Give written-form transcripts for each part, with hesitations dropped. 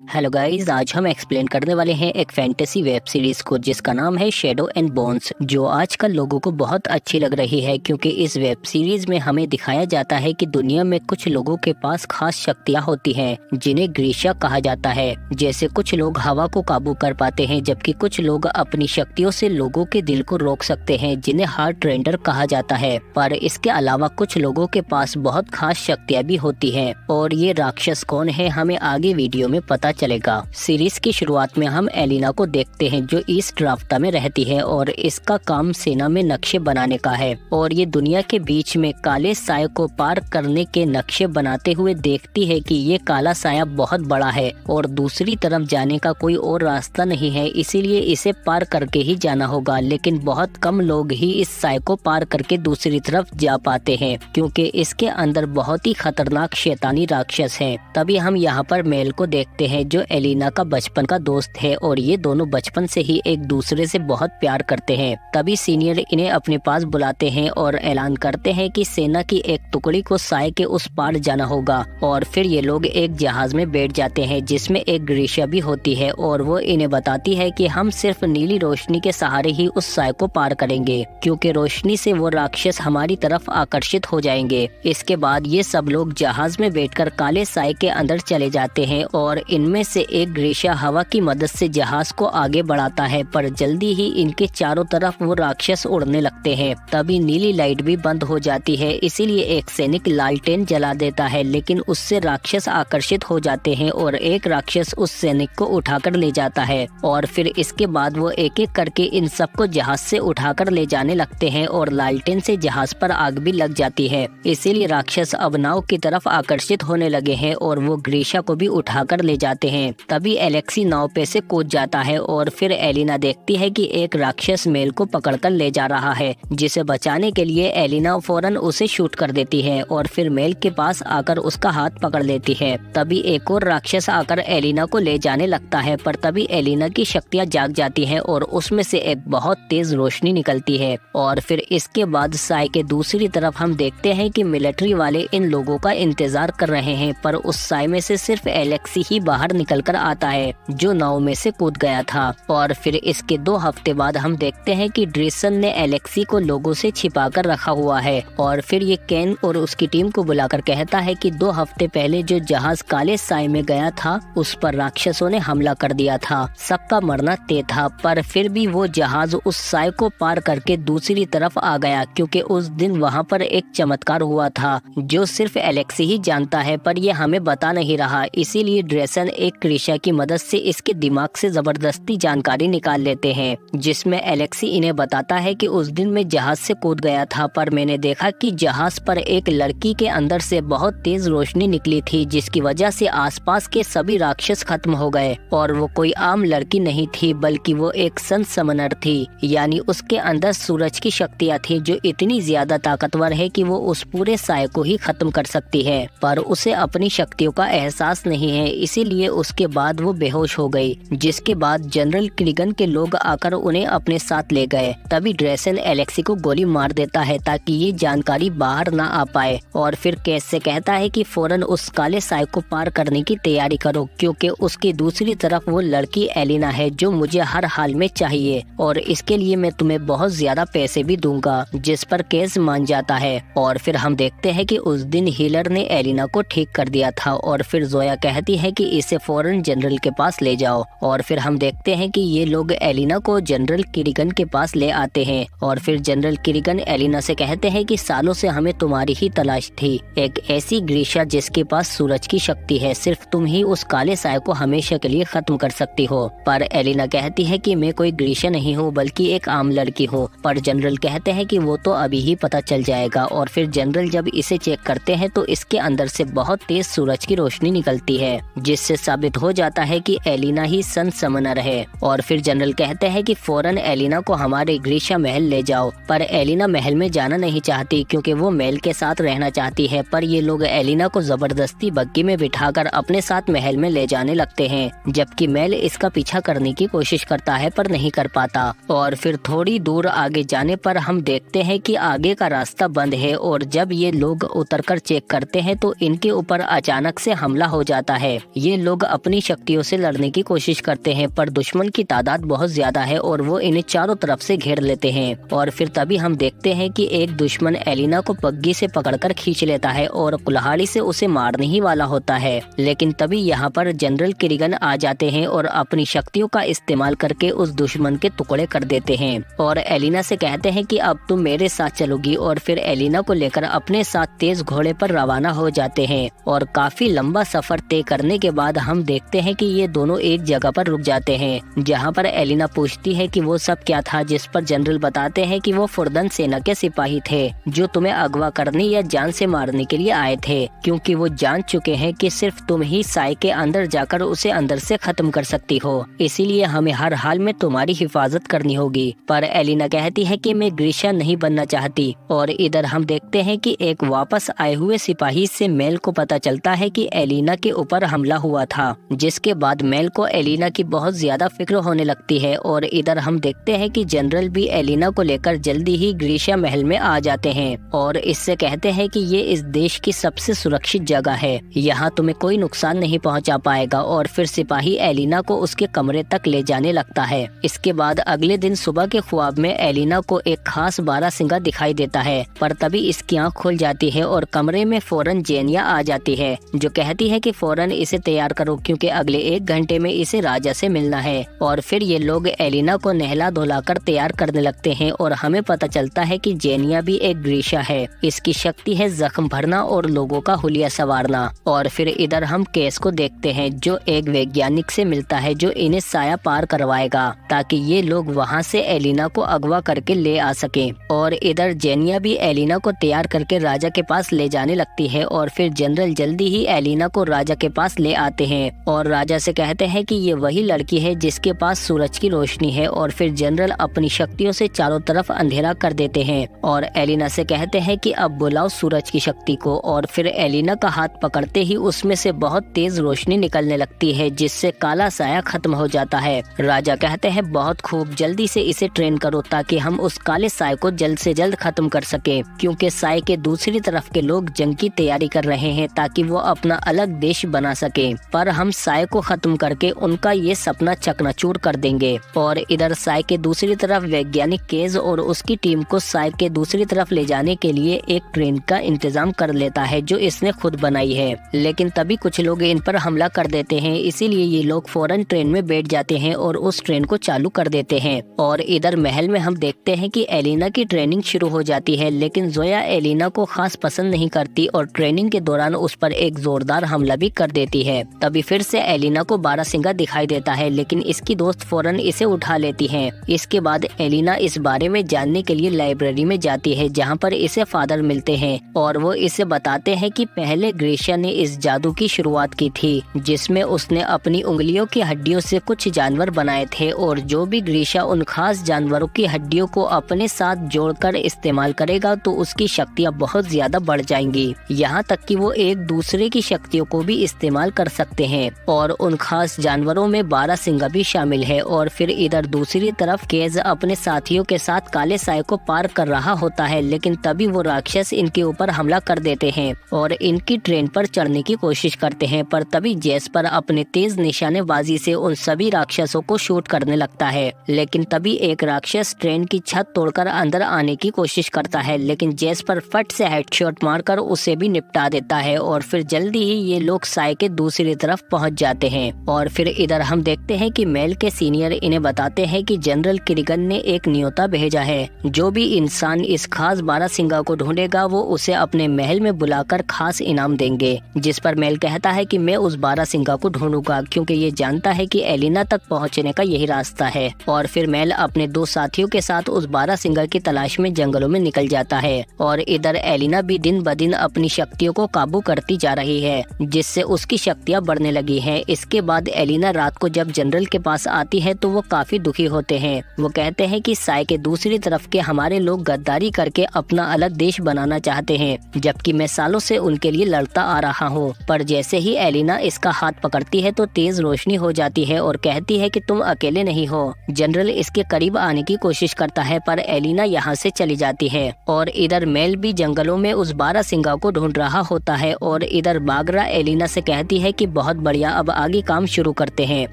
Hello guys, आज हम explain करने वाले हैं एक फैंटेसी वेब सीरीज को जिसका नाम है शैडो एंड बोन्स, जो आजकल लोगों को बहुत अच्छी लग रही है क्योंकि इस वेब सीरीज में हमें दिखाया जाता है कि दुनिया में कुछ लोगों के पास खास शक्तियां होती हैं जिन्हें ग्रीशा कहा जाता है। जैसे कुछ लोग हवा को काबू कर पाते हैं, जबकि कुछ लोग अपनी शक्तियों से लोगों के दिल को रोक सकते हैं जिन्हें हार्ट रेंडर कहा जाता है। पर इसके अलावा कुछ लोगों के पास बहुत खास शक्तियाँ भी होती है और ये राक्षस कौन है हमें आगे वीडियो में पता चलेगा। सीरीज की शुरुआत में हम एलिना को देखते हैं जो ईस्ट राफ्ता में रहती है और इसका काम सेना में नक्शे बनाने का है और ये दुनिया के बीच में काले साये को पार करने के नक्शे बनाते हुए देखती है कि ये काला साया बहुत बड़ा है और दूसरी तरफ जाने का कोई और रास्ता नहीं है, इसीलिए इसे पार करके ही जाना होगा। लेकिन बहुत कम लोग ही इस साये को पार करके दूसरी तरफ जा पाते हैं क्योंकि इसके अंदर बहुत ही खतरनाक शैतानी राक्षस है। तभी हम यहाँ पर मेल को देखते हैं जो एलिना का बचपन का दोस्त है और ये दोनों बचपन से ही एक दूसरे से बहुत प्यार करते हैं। तभी सीनियर इन्हें अपने पास बुलाते हैं और ऐलान करते हैं कि सेना की एक टुकड़ी को साये के उस पार जाना होगा और फिर ये लोग एक जहाज में बैठ जाते हैं जिसमें एक ग्रीशा भी होती है और वो इन्हें बताती है कि हम सिर्फ नीली रोशनी के सहारे ही उस साये को पार करेंगे क्योंकि रोशनी से वो राक्षस हमारी तरफ आकर्षित हो जाएंगे। इसके बाद ये सब लोग जहाज में बैठकर काले साये के अंदर चले जाते हैं और इनमें से एक ग्रीशा हवा की मदद से जहाज को आगे बढ़ाता है, पर जल्दी ही इनके चारों तरफ वो राक्षस उड़ने लगते हैं। तभी नीली लाइट भी बंद हो जाती है, इसीलिए एक सैनिक लालटेन जला देता है, लेकिन उससे राक्षस आकर्षित हो जाते हैं और एक राक्षस उस सैनिक को उठाकर ले जाता है और फिर इसके बाद वो एक एक करके इन सबको जहाज से उठाकर ले जाने लगते हैं और लालटेन से जहाज पर आग भी लग जाती है। इसीलिए राक्षस अब नाव की तरफ आकर्षित होने लगे हैं और वो ग्रीशा को भी उठाकर ले जाते हैं। तभी एलेक्सी नाव पे से कूद जाता है और फिर एलिना देखती है कि एक राक्षस मेल को पकड़कर ले जा रहा है, जिसे बचाने के लिए एलिना फौरन उसे शूट कर देती है और फिर मेल के पास आकर उसका हाथ पकड़ लेती है। तभी एक और राक्षस आकर एलिना को ले जाने लगता है, पर तभी एलिना की शक्तियाँ जाग जाती हैं और उसमें से एक बहुत तेज रोशनी निकलती है और फिर इसके बाद साये के दूसरी तरफ हम देखते हैं कि मिलिट्री वाले इन लोगों का इंतजार कर रहे हैं, पर उस साये में से सिर्फ एलेक्सी ही बाहर निकलकर आता है जो नाव में से कूद गया था। और फिर इसके 2 हफ्ते बाद हम देखते हैं कि ड्रेसन ने एलेक्सी को लोगों से छिपा कर रखा हुआ है और फिर ये केन और उसकी टीम को बुलाकर कहता है कि 2 हफ्ते पहले जो जहाज काले साये में गया था उस पर राक्षसों ने हमला कर दिया था, सबका मरना तय था, पर फिर भी वो जहाज उस साये को पार करके दूसरी तरफ आ गया क्योंकि उस दिन वहाँ पर एक चमत्कार हुआ था जो सिर्फ एलेक्सी ही जानता है, पर ये हमें बता नहीं रहा। इसीलिए ड्रेसन एक ग्रीशा की मदद से इसके दिमाग से जबरदस्ती जानकारी निकाल लेते हैं, जिसमें एलेक्सी इन्हें बताता है कि उस दिन मैं जहाज से कूद गया था, पर मैंने देखा कि जहाज पर एक लड़की के अंदर से बहुत तेज रोशनी निकली थी जिसकी वजह से आसपास के सभी राक्षस खत्म हो गए और वो कोई आम लड़की नहीं थी बल्कि वो एक सन समनर थी, यानी उसके अंदर सूरज की शक्तियाँ थी जो इतनी ज्यादा ताकतवर है कि वो उस पूरे साये को ही खत्म कर सकती है, पर उसे अपनी शक्तियों का एहसास नहीं है, इसीलिए उसके बाद वो बेहोश हो गई, जिसके बाद जनरल क्रिगन के लोग आकर उन्हें अपने साथ ले गए। तभी ड्रेसन एलेक्सी को गोली मार देता है ताकि ये जानकारी बाहर ना आ पाए और फिर केस से कहता है कि फौरन उस काले साये को पार करने की तैयारी करो क्योंकि उसकी दूसरी तरफ वो लड़की एलिना है जो मुझे हर हाल में चाहिए और इसके लिए मैं तुम्हें बहुत ज्यादा पैसे भी दूंगा, जिस पर केस मान जाता है। और फिर हम देखते हैं कि उस दिन हीलर ने एलिना को ठीक कर दिया था और फिर जोया कहती है कि इसे फौरन जनरल के पास ले जाओ और फिर हम देखते हैं कि ये लोग एलिना को जनरल किरिगन के पास ले आते हैं और फिर जनरल किरिगन एलिना से कहते हैं कि सालों से हमें तुम्हारी ही तलाश थी, एक ऐसी ग्रीशा जिसके पास सूरज की शक्ति है, सिर्फ तुम ही उस काले साये को हमेशा के लिए खत्म कर सकती हो। पर एलिना कहती है कि मैं कोई ग्रीशा नहीं हूँ बल्कि एक आम लड़की हूँ, पर जनरल कहते हैं कि वो तो अभी ही पता चल जाएगा और फिर जनरल जब इसे चेक करते हैं तो इसके अंदर से बहुत तेज सूरज की रोशनी निकलती है जिससे साबित हो जाता है कि एलिना ही सन समनर है। और फिर जनरल कहते हैं कि फौरन एलिना को हमारे ग्रीशा महल ले जाओ, पर एलिना महल में जाना नहीं चाहती क्योंकि वो मेल के साथ रहना चाहती है, पर ये लोग एलिना को जबरदस्ती बग्गी में बिठाकर अपने साथ महल में ले जाने लगते हैं, जबकि मेल इसका पीछा करने की कोशिश करता है पर नहीं कर पाता। और फिर थोड़ी दूर आगे जाने पर हम देखते हैं कि आगे का रास्ता बंद है और जब ये लोग उतरकर चेक करते हैं तो इनके ऊपर अचानक से हमला हो जाता है। ये लोग लोग अपनी शक्तियों से लड़ने की कोशिश करते हैं, पर दुश्मन की तादाद बहुत ज्यादा है और वो इन्हें चारों तरफ से घेर लेते हैं। और फिर तभी हम देखते हैं कि एक दुश्मन एलिना को पग्गी से पकड़कर खींच लेता है और कुल्हाड़ी से उसे मारने ही वाला होता है। लेकिन तभी यहाँ पर जनरल किरिगन आ जाते हैं और अपनी शक्तियों का इस्तेमाल करके उस दुश्मन के टुकड़े कर देते हैं और एलिना से कहते हैं कि अब तुम मेरे साथ चलोगी, और फिर एलिना को लेकर अपने साथ तेज घोड़े पर रवाना हो जाते हैं। और काफी लंबा सफर तय करने के बाद हम देखते हैं कि ये दोनों एक जगह पर रुक जाते हैं, जहाँ पर एलिना पूछती है कि वो सब क्या था, जिस पर जनरल बताते हैं कि वो फुर्दन सेना के सिपाही थे जो तुम्हें अगवा करने या जान से मारने के लिए आए थे, क्योंकि वो जान चुके हैं कि सिर्फ तुम ही साय के अंदर जाकर उसे अंदर से खत्म कर सकती हो, इसीलिए हमें हर हाल में तुम्हारी हिफाजत करनी होगी। पर एलिना कहती है कि मैं ग्रीशा नहीं बनना चाहती। और इधर हम देखते हैं कि एक वापस आए हुए सिपाही से मेल को पता चलता है कि एलिना के ऊपर हमला हुआ था, जिसके बाद मेल को एलिना की बहुत ज्यादा फिक्र होने लगती है। और इधर हम देखते हैं कि जनरल भी एलिना को लेकर जल्दी ही ग्रीशा महल में आ जाते हैं और इससे कहते हैं कि ये इस देश की सबसे सुरक्षित जगह है, यहाँ तुम्हें कोई नुकसान नहीं पहुँचा पाएगा। और फिर सिपाही एलिना को उसके कमरे तक ले जाने लगता है। इसके बाद अगले दिन सुबह के ख्वाब में एलिना को एक खास बारहसिंगा दिखाई देता है, पर तभी इसकी आँख खुल जाती है और कमरे में फौरन जेनिया आ जाती है, जो कहती है कि फौरन इसे तैयार करो क्योंकि अगले 1 घंटे में इसे राजा से मिलना है। और फिर ये लोग एलिना को नहला धुलाकर तैयार करने लगते हैं और हमें पता चलता है कि जेनिया भी एक ग्रीशा है। इसकी शक्ति है जख्म भरना और लोगों का हुलिया संवारना। और फिर इधर हम केस को देखते हैं जो एक वैज्ञानिक से मिलता है जो इन्हें साया पार करवाएगा ताकि ये लोग वहाँ से एलिना को अगवा करके ले आ सके। और इधर जेनिया भी एलिना को तैयार करके राजा के पास ले जाने लगती है और फिर जनरल जल्दी ही एलिना को राजा के पास ले आते हैं और राजा से कहते हैं कि ये वही लड़की है जिसके पास सूरज की रोशनी है। और फिर जनरल अपनी शक्तियों से चारों तरफ अंधेरा कर देते हैं और एलिना से कहते हैं कि अब बुलाओ सूरज की शक्ति को। और फिर एलिना का हाथ पकड़ते ही उसमें से बहुत तेज रोशनी निकलने लगती है जिससे काला साया खत्म हो जाता है। राजा कहते हैं बहुत खूब, जल्दी से इसे ट्रेन करो ताकि हम उस काले साय को जल्द से जल्द खत्म कर सके, क्योंकि साय के दूसरी तरफ के लोग जंग की तैयारी कर रहे हैं ताकि वो अपना अलग देश बना सके। पर हम साय को खत्म करके उनका ये सपना चकनाचूर कर देंगे। और इधर साय के दूसरी तरफ वैज्ञानिक केज और उसकी टीम को साय के दूसरी तरफ ले जाने के लिए एक ट्रेन का इंतजाम कर लेता है जो इसने खुद बनाई है। लेकिन तभी कुछ लोग इन पर हमला कर देते हैं, इसीलिए ये लोग फौरन ट्रेन में बैठ जाते हैं और उस ट्रेन को चालू कर देते हैं। और इधर महल में हम देखते हैं कि एलिना की ट्रेनिंग शुरू हो जाती है, लेकिन जोया एलिना को खास पसंद नहीं करती और ट्रेनिंग के दौरान उस पर एक जोरदार हमला भी कर देती है। तभी फिर से एलिना को बारहसिंगा दिखाई देता है, लेकिन इसकी दोस्त फौरन इसे उठा लेती है। इसके बाद एलिना इस बारे में जानने के लिए लाइब्रेरी में जाती है जहाँ पर इसे फादर मिलते हैं और वो इसे बताते हैं कि पहले ग्रीशा ने इस जादू की शुरुआत की थी जिसमें उसने अपनी उंगलियों की हड्डियों से कुछ जानवर बनाए थे और जो भी ग्रीशा उन खास जानवरों की हड्डियों को अपने साथ जोड़कर इस्तेमाल करेगा तो उसकी शक्तियाँ बहुत ज्यादा बढ़ जाएंगी, यहाँ तक कि वो एक दूसरे की शक्तियों को भी इस्तेमाल कर सकते हैं। और उन खास जानवरों में बारहसिंगा भी शामिल है। और फिर इधर दूसरी तरफ केज अपने साथियों के साथ काले साय को पार कर रहा होता है, लेकिन तभी वो राक्षस इनके ऊपर हमला कर देते हैं और इनकी ट्रेन पर चढ़ने की कोशिश करते हैं। पर तभी जेस्पर अपने तेज निशानेबाजी से उन सभी राक्षसों को शूट करने लगता है, लेकिन तभी एक राक्षस ट्रेन की छत तोड़कर अंदर आने की कोशिश करता है, लेकिन जेस्पर फट से हेडशॉट मारकर उसे भी निपटा देता है। और फिर जल्दी ही ये लोग साय के दूसरी तरफ पहुंच जाते हैं। और फिर इधर हम देखते हैं कि मेल के सीनियर इन्हें बताते हैं कि जनरल किरिगन ने एक न्योता भेजा है, जो भी इंसान इस खास बारहसिंगा को ढूंढेगा वो उसे अपने महल में बुलाकर खास इनाम देंगे। जिस पर मेल कहता है कि मैं उस बारहसिंगा को ढूंढूंगा क्योंकि ये जानता है कि एलिना तक पहुंचने का यही रास्ता है। और फिर मेल अपने 2 साथियों के साथ उस बारहसिंगा की तलाश में जंगलों में निकल जाता है। और इधर एलिना भी दिन ब दिन अपनी शक्तियों को काबू करती जा रही है, जिससे उसकी शक्तियाँ बढ़ने लगी है। इसके बाद एलिना रात को जब जनरल के पास आती है तो वो काफी दुखी होते हैं। वो कहते हैं कि साय के दूसरी तरफ के हमारे लोग गद्दारी करके अपना अलग देश बनाना चाहते हैं, जबकि मैं सालों से उनके लिए लड़ता आ रहा हूँ। पर जैसे ही एलिना इसका हाथ पकड़ती है तो तेज रोशनी हो जाती है और कहती है कि तुम अकेले नहीं हो। जनरल इसके करीब आने की कोशिश करता है पर एलिना यहाँ से चली जाती है। और इधर मेल भी जंगलों में उस बारहसिंगा को ढूंढ रहा होता है और इधर बागरा एलिना से कहती है कि बहुत बढ़िया, अब आगे काम शुरू करते हैं।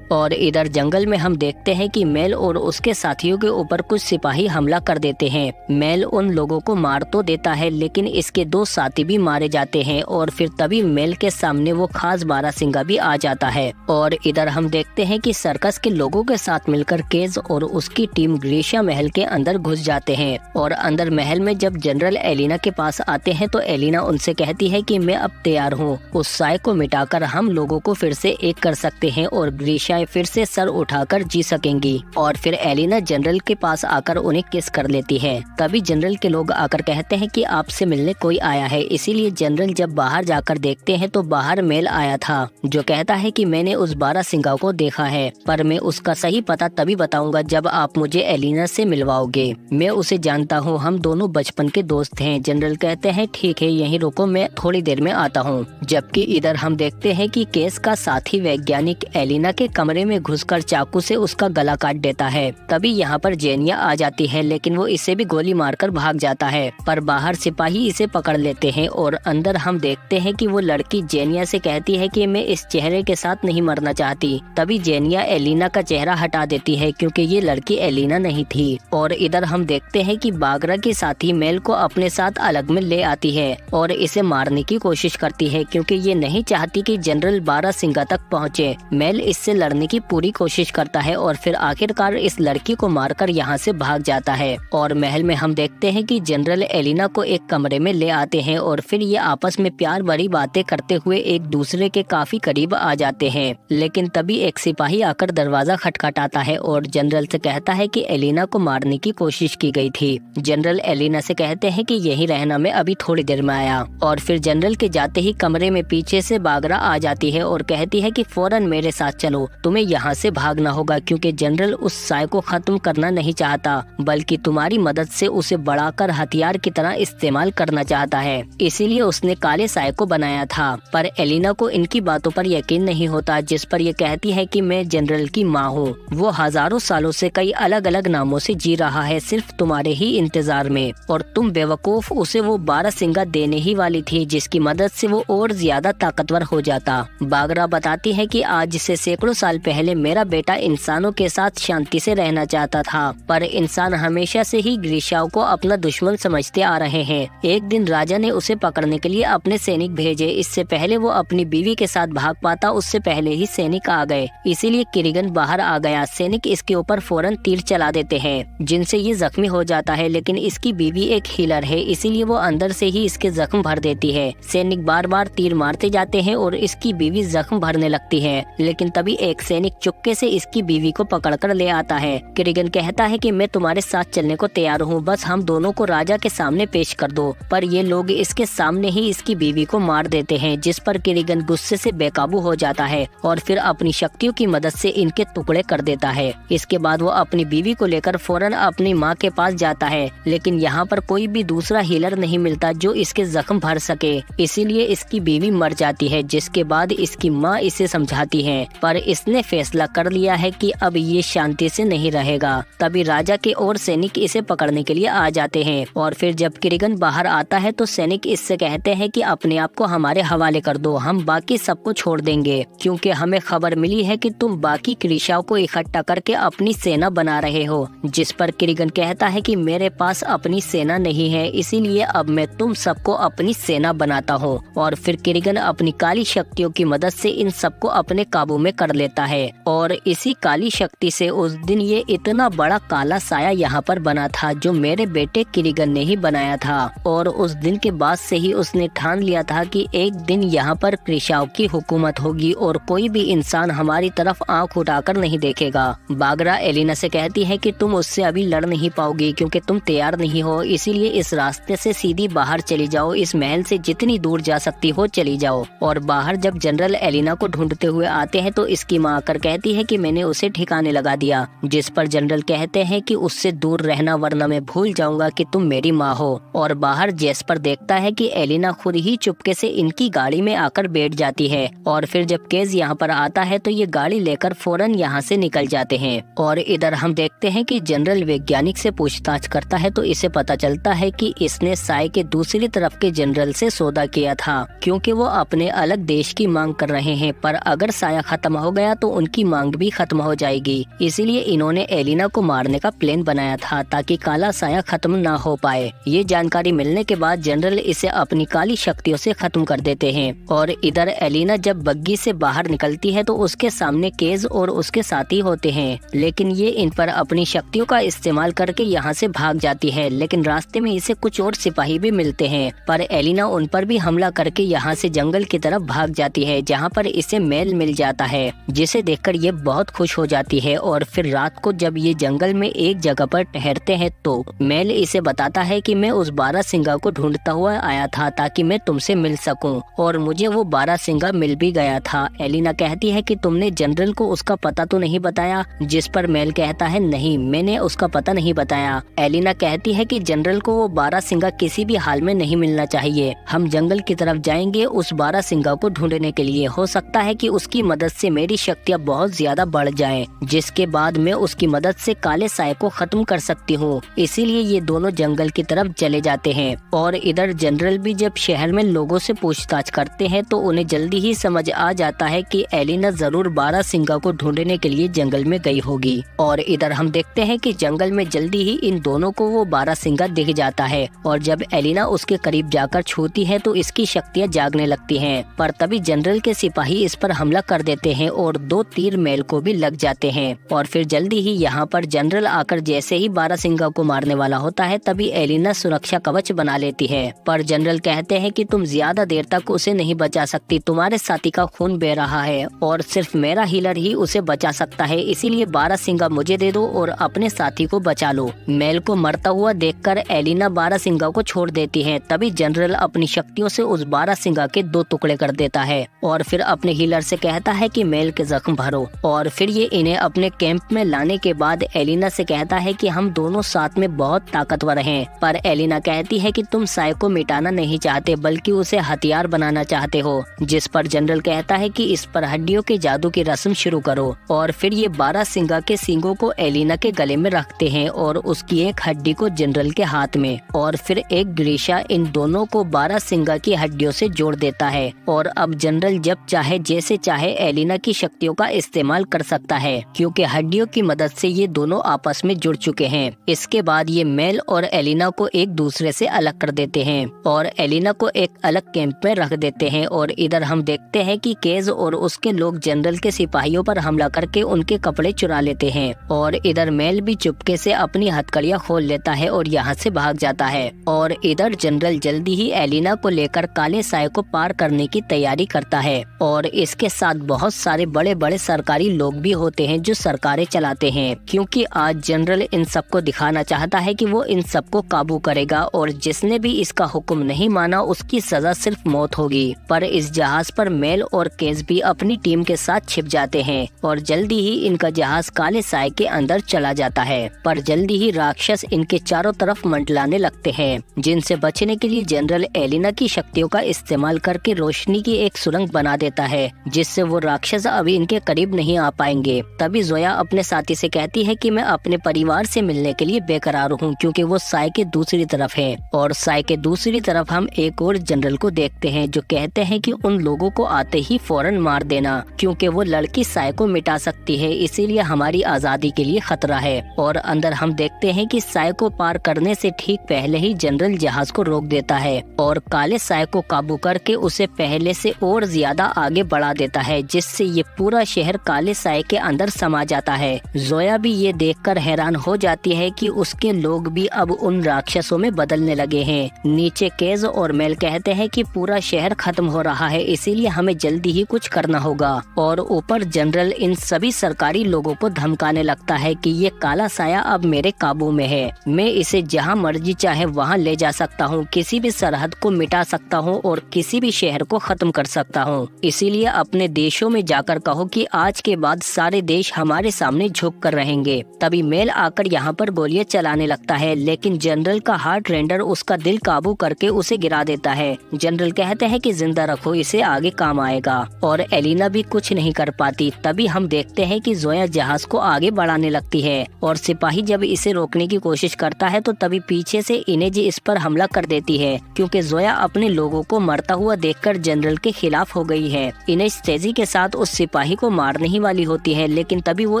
और इधर जंगल में हम देखते हैं कि मेल और उसके साथियों के ऊपर कुछ सिपाही हमला कर देते हैं। मेल उन लोगों को मार तो देता है लेकिन इसके 2 साथी भी मारे जाते हैं और फिर तभी मेल के सामने वो खास बारहसिंगा भी आ जाता है। और इधर हम देखते हैं कि सर्कस के लोगों के साथ मिलकर केज और उसकी टीम ग्रीशिया महल के अंदर घुस जाते हैं। और अंदर महल में जब जनरल एलिना के पास आते हैं तो एलिना उनसे कहती है कि मैं अब तैयार हूँ, उस साय को मिटाकर हम लोगों को फिर से एक कर सकते हैं और ग्रीशिया फिर से सर उठाकर जी सकेंगी। और फिर एलिना जनरल के पास आकर उन्हें किस कर लेती है। तभी जनरल के लोग आकर कहते हैं कि आपसे मिलने कोई आया है। इसीलिए जनरल जब बाहर जाकर देखते हैं तो बाहर मेल आया था जो कहता है कि मैंने उस बारहसिंगा को देखा है, पर मैं उसका सही पता तभी बताऊंगा जब आप मुझे एलिना से मिलवाओगे। मैं उसे जानता हूँ, हम दोनों बचपन के दोस्त हैं। जनरल कहते हैं ठीक है, यहीं रुको, मैं थोड़ी देर में आता हूँ। जबकि इधर हम देखते हैं कि केस का साथी वैज्ञानिक एलिना के कमरे में घुसकर चाकू से उसका गला काट देता है। तभी यहाँ पर जेनिया आ जाती है लेकिन वो इसे भी गोली मारकर भाग जाता है, पर बाहर सिपाही इसे पकड़ लेते हैं। और अंदर हम देखते हैं कि वो लड़की जेनिया से कहती है कि मैं इस चेहरे के साथ नहीं मरना चाहती। तभी जेनिया एलिना का चेहरा हटा देती है क्योंकि ये लड़की एलिना नहीं थी। और इधर हम देखते हैं कि बागरा के साथी मेल को अपने साथ अलग में ले आती है और इसे मारने की कोशिश करती है क्योंकि ये नहीं चाहती कि जनरल बारहसिंगा तक पहुँचे। मेल इससे लड़ने की पूरी कोशिश करता है और फिर आखिरकार इस लड़की को मारकर यहाँ से भाग जाता है। और महल में हम देखते हैं कि जनरल एलिना को एक कमरे में ले आते हैं और फिर ये आपस में प्यार भरी बातें करते हुए एक दूसरे के काफी करीब आ जाते हैं। लेकिन तभी एक सिपाही आकर दरवाजा खटखटाता है और जनरल से कहता है कि एलिना को मारने की कोशिश की गई थी। जनरल एलिना से कहते हैं कि यहीं रहना, मैं अभी थोड़ी देर में आया। और फिर जनरल के जाते ही कमरे में पीछे से बागरा आ जाती है और कहती है कि फौरन मेरे साथ चलो, तुम्हें यहाँ से भागना होगा क्योंकि जनरल उस साय को खत्म करना नहीं चाहता बल्कि तुम्हारी मदद से उसे बढ़ाकर हथियार की तरह इस्तेमाल करना चाहता है। इसीलिए उसने काले साय को बनाया था। पर एलिना को इनकी बातों पर यकीन नहीं होता, जिस पर ये कहती है कि मैं जनरल की माँ हूँ। वो हजारों सालों से कई अलग अलग नामों से जी रहा है सिर्फ तुम्हारे ही इंतजार में, और तुम बेवकूफ उसे वो बारहसिंगा देने ही वाली थी जिसकी मदद से वो और ज्यादा ताकतवर हो जाता। बागरा बताती है कि आज से सैकड़ों साल पहले मेरा बेटा इंसानों के साथ शांति से रहना चाहता था, पर इंसान हमेशा से ही ग्रीशियाओं को अपना दुश्मन समझते आ रहे हैं। एक दिन राजा ने उसे पकड़ने के लिए अपने सैनिक भेजे। इससे पहले वो अपनी बीवी के साथ भाग पाता उससे पहले ही सैनिक आ गए, इसीलिए किरिगन बाहर आ गया। सैनिक इसके ऊपर फौरन तीर चला देते हैं जिनसे ये जख्मी हो जाता है, लेकिन इसकी बीवी एक हीलर है इसीलिए वो अंदर से ही इसके जख्म भर देती है। सैनिक बार बार तीर मारते जाते हैं और इसकी बीवी जख्म भरने लगती है, लेकिन तभी एक सैनिक चुपके से इसकी बीवी को पकड़कर ले आता है। किरिगन कहता है कि मैं तुम्हारे साथ चलने को तैयार हूँ, बस हम दोनों को राजा के सामने पेश कर दो। पर ये लोग इसके सामने ही इसकी बीवी को मार देते हैं, जिस पर किरिगन गुस्से से बेकाबू हो जाता है और फिर अपनी शक्तियों की मदद से इनके टुकड़े कर देता है। इसके बाद वो अपनी बीवी को लेकर फौरन अपनी माँ के पास जाता है, लेकिन यहाँ पर कोई भी दूसरा हीलर नहीं मिलता जो इसके जख्म भर सके, इसीलिए इसकी बीवी मर जाती है। जिसके बाद इसकी माँ इसे समझाती है, पर इसने फैसला कर लिया है कि अब ये शांति से नहीं रहेगा। तभी राजा के और सैनिक इसे पकड़ने के लिए आ जाते हैं और फिर जब किरिगन बाहर आता है तो सैनिक इससे कहते हैं कि अपने आप को हमारे हवाले कर दो, हम बाकी सबको छोड़ देंगे, क्योंकि हमें खबर मिली है कि तुम बाकी क्रीशाओं को इकट्ठा करके अपनी सेना बना रहे हो। जिस पर किरिगन कहता है कि मेरे पास अपनी सेना नहीं है, इसीलिए अब मैं तुम सबको अपनी सेना बनाता हूँ। और फिर किरिगन अपनी काली शक्तियों की मदद से इन सबको अपने काबू में कर लेता है और इसी काली शक्ति से उस दिन ये इतना बड़ा काला साया यहाँ पर बना था जो मेरे बेटे किरिगन ने ही बनाया था। और उस दिन के बाद से ही उसने ठान लिया था कि एक दिन यहाँ पर क्रीशाओं की हुकूमत होगी और कोई भी इंसान हमारी तरफ आंख उठाकर नहीं देखेगा। बागरा एलिना से कहती है कि तुम उससे अभी लड़ नहीं पाओगी क्योंकि तुम तैयार नहीं हो, इसीलिए इस रास्ते से सीधी बाहर चली जाओ, इस महल से जितनी दूर जा सकती हो चली जाओ। और बाहर जब जनरल एलिना को ढूंढते हुए आते हैं तो इसकी माँ आकर कहती है कि मैंने उसे ठिकाने लगा दिया, जिस पर जनरल कहते हैं कि उससे दूर रहना वरना मैं भूल जाऊंगा कि तुम मेरी माँ हो। और बाहर जेस्पर देखता है कि एलिना खुद ही चुपके से इनकी गाड़ी में आकर बैठ जाती है और फिर जब केज यहाँ पर आता है तो ये गाड़ी लेकर फौरन यहाँ से निकल जाते हैं। और इधर हम देखते हैं कि जनरल वैज्ञानिक से पूछताछ करता है तो इसे पता चलता है कि इसने साय के दूसरी तरफ के जनरल से सौदा किया था, क्योंकि वो अपने अलग देश की मांग मांग कर रहे हैं, पर अगर साया खत्म हो गया तो उनकी मांग भी खत्म हो जाएगी। इसीलिए इन्होंने एलिना को मारने का प्लान बनाया था ताकि काला साया खत्म ना हो पाए। ये जानकारी मिलने के बाद जनरल इसे अपनी काली शक्तियों से खत्म कर देते हैं। और इधर एलिना जब बग्गी से बाहर निकलती है तो उसके सामने केज और उसके साथी होते हैं, लेकिन ये इन पर अपनी शक्तियों का इस्तेमाल करके यहाँ से भाग जाती है। लेकिन रास्ते में इसे कुछ और सिपाही भी मिलते हैं, पर एलिना उन पर भी हमला करके यहाँ से जंगल की तरफ भाग जाती है, जहाँ पर इसे मेल मिल जाता है, जिसे देखकर ये बहुत खुश हो जाती है। और फिर रात को जब ये जंगल में एक जगह पर ठहरते हैं तो मेल इसे बताता है कि मैं उस बारहसिंगा को ढूंढता हुआ आया था ताकि मैं तुमसे मिल सकूं, और मुझे वो बारहसिंगा मिल भी गया था। एलिना कहती है कि तुमने जनरल को उसका पता तो नहीं बताया, जिस पर मेल कहता है नहीं, मैंने उसका पता नहीं बताया। एलिना कहती है कि जनरल को वो बारहसिंगा किसी भी हाल में नहीं मिलना चाहिए। हम जंगल की तरफ जाएंगे उस बारहसिंगा को ढूंढने के लिए। हो सकता है कि उसकी मदद से मेरी शक्तियाँ बहुत ज्यादा बढ़ जाएं, जिसके बाद मैं उसकी मदद से काले साए को खत्म कर सकती हूँ। इसीलिए ये दोनों जंगल की तरफ चले जाते हैं। और इधर जनरल भी जब शहर में लोगों से पूछताछ करते हैं तो उन्हें जल्दी ही समझ आ जाता है कि एलिना जरूर बारहसिंगा को ढूंढने के लिए जंगल में गई होगी। और इधर हम देखते हैं कि जंगल में जल्दी ही इन दोनों को वो बारहसिंगा दिख जाता है, और जब एलिना उसके करीब जाकर छूती है तो इसकी शक्तियाँ जागने लगती हैं। पर तभी जनरल के सिपाही इस पर हमला कर देते हैं और 2 तीर मेल को भी लग जाते हैं। और फिर जल्दी ही यहाँ पर जनरल आकर जैसे ही बारहसिंगा को मारने वाला होता है तभी एलिना सुरक्षा कवच बना लेती है। पर जनरल कहते हैं कि तुम ज्यादा देर तक उसे नहीं बचा सकती, तुम्हारे साथी का खून बह रहा है और सिर्फ मेरा हीलर ही उसे बचा सकता है, इसीलिए बारहसिंगा मुझे दे दो और अपने साथी को बचा लो। मेल को मरता हुआ देखकर एलिना बारहसिंगा को छोड़ देती है। तभी जनरल अपनी शक्तियों से उस बारहसिंगा के 2 टुकड़े कर देता है और फिर अपने हीलर से कहता है कि मेल के जख्म भरो। और फिर ये इन्हें अपने कैंप में लाने के बाद एलिना से कहता है कि हम दोनों साथ में बहुत ताकतवर हैं। पर एलिना कहती है कि तुम साय को मिटाना नहीं चाहते बल्कि उसे हथियार बनाना चाहते हो, जिस पर जनरल कहता है कि इस पर हड्डियों के जादू की रस्म शुरू करो। और फिर ये बारहसिंगा के सींगों को एलिना के गले में रखते हैं और उसकी एक हड्डी को जनरल के हाथ में, और फिर एक ग्रीशा इन दोनों को बारहसिंगा की हड्डियों से जोड़ देता है। और अब जनरल जब चाहे जैसे चाहे एलिना की शक्तियों का इस्तेमाल कर सकता है, क्योंकि हड्डियों की मदद से ये दोनों आपस में जुड़ चुके हैं। इसके बाद ये मेल और एलिना को एक दूसरे से अलग कर देते हैं और एलिना को एक अलग कैंप में रख देते हैं। और इधर हम देखते हैं कि केज और उसके लोग जनरल के सिपाहियों पर हमला करके उनके कपड़े चुरा लेते हैं। और इधर मेल भी चुपके से अपनी हथकड़ियां खोल लेता है और यहाँ से भाग जाता है। और इधर जनरल जल्दी ही एलिना को लेकर काले साए को पार करने की तैयारी करता है। और इसके साथ बहुत सारे बड़े बड़े सरकारी लोग भी होते हैं जो सरकारें चलाते हैं, क्योंकि आज जनरल इन सबको दिखाना चाहता है कि वो इन सबको काबू करेगा और जिसने भी इसका हुक्म नहीं माना उसकी सजा सिर्फ मौत होगी। पर इस जहाज पर मेल और केज भी अपनी टीम के साथ छिप जाते हैं और जल्दी ही इनका जहाज काले साए के अंदर चला जाता है। पर जल्दी ही राक्षस इनके चारों तरफ मंडलाने लगते हैं, जिनसे बचने के लिए जनरल एलिना की शक्तियों का इस्तेमाल करके रोशनी की एक सुरंग बना देता है, जिससे वो राक्षस अभी इनके करीब नहीं आ पाएंगे। तभी जोया अपने साथी से कहती है कि मैं अपने परिवार से मिलने के लिए बेकरार हूँ, क्योंकि वो साए के दूसरी तरफ है। और साए के दूसरी तरफ हम एक और जनरल को देखते हैं जो कहते हैं कि उन लोगों को आते ही फौरन मार देना, क्योंकि वो लड़की साए को मिटा सकती है, इसीलिए हमारी आजादी के लिए खतरा है। और अंदर हम देखते हैं कि साए को पार करने से ठीक पहले ही जनरल जहाज को रोक देता है और काले साए को काबू करके उसे पहले से और ज्यादा आगे बढ़ा देता है, जिससे ये पूरा शहर काले साए के अंदर समा जाता है। जोया भी ये देखकर हैरान हो जाती है कि उसके लोग भी अब उन राक्षसों में बदलने लगे हैं। नीचे केज और मेल कहते हैं कि पूरा शहर खत्म हो रहा है, इसीलिए हमें जल्दी ही कुछ करना होगा। और ऊपर जनरल इन सभी सरकारी लोगों को धमकाने लगता है कि ये काला साया अब मेरे काबू में है, मैं इसे जहां मर्जी चाहे वहां ले जा सकता हूं, किसी भी सरहद को मिटा सकता हूं और किसी भी शहर को खत्म कर सकता हूं। इसीलिए अपने देशों में जाकर कहो कि आज के बाद सारे देश हमारे सामने झुक कर रहेंगे। तभी मेल आकर यहाँ पर गोलियां चलाने लगता है, लेकिन जनरल का हार्ट रेंडर उसका दिल काबू करके उसे गिरा देता है। जनरल कहते हैं कि जिंदा रखो, इसे आगे काम आएगा। और एलिना भी कुछ नहीं कर पाती। तभी हम देखते हैं कि जोया जहाज को आगे बढ़ाने लगती है और सिपाही जब इसे रोकने की कोशिश करता है तो तभी पीछे से इनेजी इस पर हमला कर देती है, क्योंकि जोया अपने लोगों को मरता हुआ देखकर जनरल के खिलाफ हो गई है। इनेज तेजी के साथ उस सिपाही को मारने ही वाली होती है, लेकिन तभी वो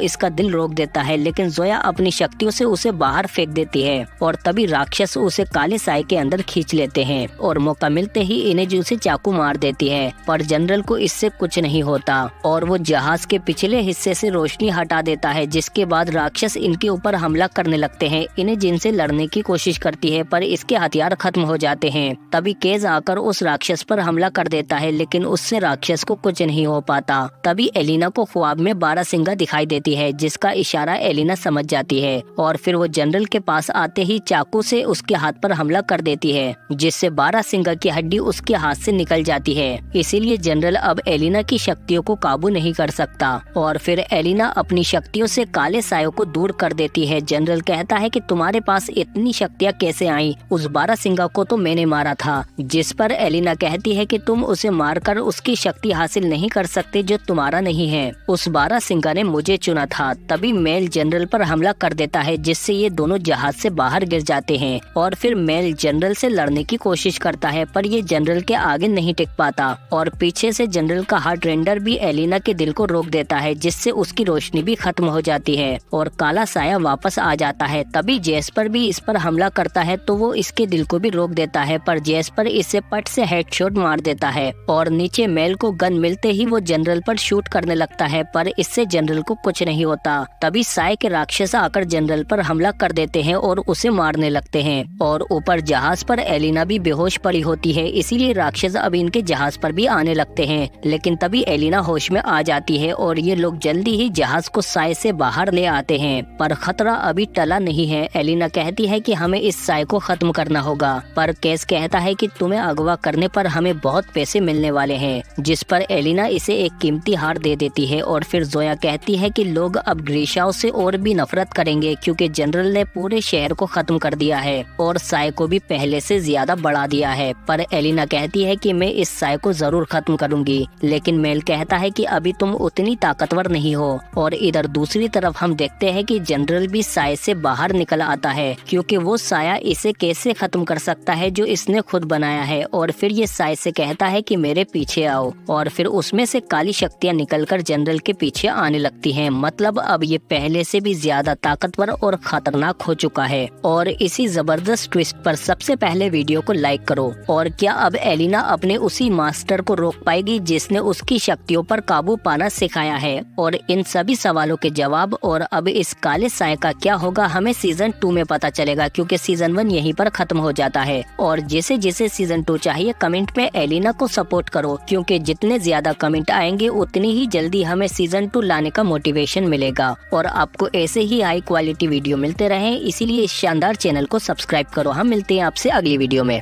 इसका दिल रोक देता है, लेकिन जोया अपनी शक्तियों से उसे बाहर फेंक देती है और तभी राक्षस उसे काले साए के अंदर खींच लेते हैं और मौका मिलते ही इनेज उसे चाकू मार देती है। पर जनरल को इससे कुछ नहीं होता और वो जहाज के पिछले हिस्से से रोशनी हटा देता है, जिसके बाद राक्षस इनके ऊपर हमला करने लगते हैं। इन्हें जिनसे लड़ने की कोशिश करती है पर इसके हथियार खत्म हो जाते हैं। तभी केज आकर उस राक्षस पर हमला कर देता है, लेकिन उससे राक्षस को कुछ नहीं हो पाता। तभी एलिना को ख्वाब में बारहसिंगा दिखाई देती है, जिसका इशारा एलिना समझ जाती है और फिर वो जनरल के पास आते ही चाकू से उसके हाथ पर हमला कर देती है, जिससे बारहसिंगा की हड्डी उसके हाथ से निकल जाती है। इसीलिए जनरल अब एलिना की शक्तियों को काबू नहीं कर सकता और फिर एलिना अपनी शक्तियों से काले सायों को दूर कर देती है। जनरल कहता है कि तुम्हारे पास इतनी शक्तियाँ कैसे आई? उस बारहसिंगा को तो मैंने मारा था। जिस पर एलिना कहती है कि तुम उसे मारकर उसकी शक्ति हासिल नहीं कर सकते जो तुम्हारा नहीं है। उस बारहसिंगा ने मुझे चुना था। तभी मेल जनरल पर हमला कर देता है, जिससे ये दोनों जहाज से बाहर गिर जाते हैं और फिर मेल जनरल से लड़ने की कोशिश करता है, पर ये जनरल के आगे नहीं टिक पाता और पीछे से जनरल का हार्ट रेंडर भी एलिना के दिल को रोक देता है, जिससे उसकी रोशनी भी खत्म हो जाती है और काला साया वापस आ जाता है। तभी जेस्पर भी इस पर हमला करता है तो वो इसके दिल को भी रोक देता है, पर जेस्पर इसे पट से हेडशॉट मार देता है और नीचे मेल को गन मिलते ही वो जनरल पर शूट करने लगता है, पर इससे जनरल को कुछ नहीं होता। तभी साय के राक्षस आकर जनरल पर हमला कर देते हैं और उसे मारने लगते हैं और ऊपर जहाज पर एलिना भी बेहोश पड़ी होती है, इसीलिए राक्षस अब इनके जहाज पर भी आने लगते हैं। लेकिन तभी एलिना होश में आ जाती है और ये लोग जल्दी ही जहाज को साय से बाहर ले आते हैं, पर खतरा अभी टला नहीं है। एलिना कहती है कि हमें इस साय को खत्म करना होगा, पर केस कहता है कि तुम्हें अगवा करने पर हमें बहुत पैसे मिलने वाले हैं, जिस पर एलिना इसे एक कीमती हार दे देती है। और फिर जोया कहती है कि लोग अब ग्रीशाओं से और भी नफरत करेंगे, क्योंकि जनरल ने पूरे शहर को खत्म कर दिया है और साय को भी पहले से ज्यादा बढ़ा दिया है। पर एलिना कहती है कि मैं इस साय को जरूर खत्म करूंगी, लेकिन मेल कहता है कि अभी तुम उतनी ताकतवर नहीं हो। और इधर दूसरी तरफ हम देखते हैं कि जनरल भी साय से बाहर निकल आता है, क्योंकि वो साया इसे कैसे खत्म कर सकता है जो इसने खुद बनाया है। और फिर ये साय से कहता है कि मेरे पीछे आओ और फिर उसमें से काली शक्तियाँ निकलकर जनरल के पीछे आने लगती हैं। मतलब अब ये पहले से भी ज्यादा ताकतवर और खतरनाक हो चुका है। और इसी जबरदस्त ट्विस्ट पर सबसे पहले वीडियो को लाइक करो। और क्या अब एलिना अपने उसी मास्टर को रोक पाएगी जिसने उसकी शक्तियों पर काबू पाना सिखाया है? और इन सभी सवालों के जवाब और अब इस काले साय का क्या होगा हमें सीजन 2 में पता चलेगा, क्योंकि सीजन 1 यहीं पर खत्म हो जाता है। और जैसे जैसे सीजन 2 चाहिए कमेंट में एलिना को सपोर्ट करो, क्योंकि जितने ज्यादा कमेंट आएंगे उतनी ही जल्दी हमें सीजन 2 लाने का मोटिवेशन मिलेगा। और आपको ऐसे ही हाई क्वालिटी वीडियो मिलते रहे, इसीलिए इस शानदार चैनल को सब्सक्राइब करो। हम मिलते हैं आपसे अगली वीडियो में।